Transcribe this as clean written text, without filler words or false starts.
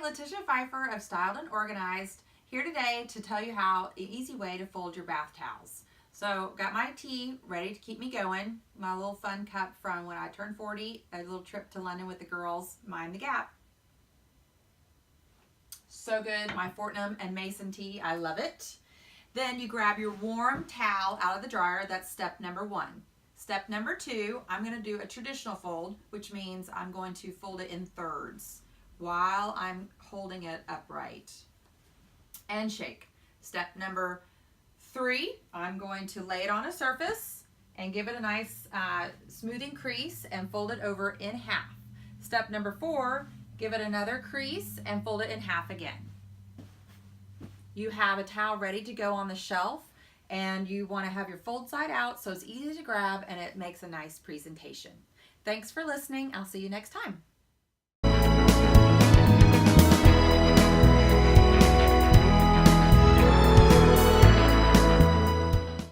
Leticia Pfeiffer of Styled and Organized, here today to tell you how an easy way to fold your bath towels. So got my tea ready to keep me going, my little fun cup from when I turned 40, a little trip to London with the girls, Mind the Gap. So good, my Fortnum and Mason tea, I love it. Then you grab your warm towel out of the dryer, that's step number 1. Step number 2, I'm going to do a traditional fold, which means I'm going to fold it in thirds while I'm holding it upright. And shake. Step number 3, I'm going to lay it on a surface and give it a nice smoothing crease and fold it over in half. Step number 4, give it another crease and fold it in half again. You have a towel ready to go on the shelf, and you want to have your fold side out so it's easy to grab and it makes a nice presentation. Thanks for listening. I'll see you next time.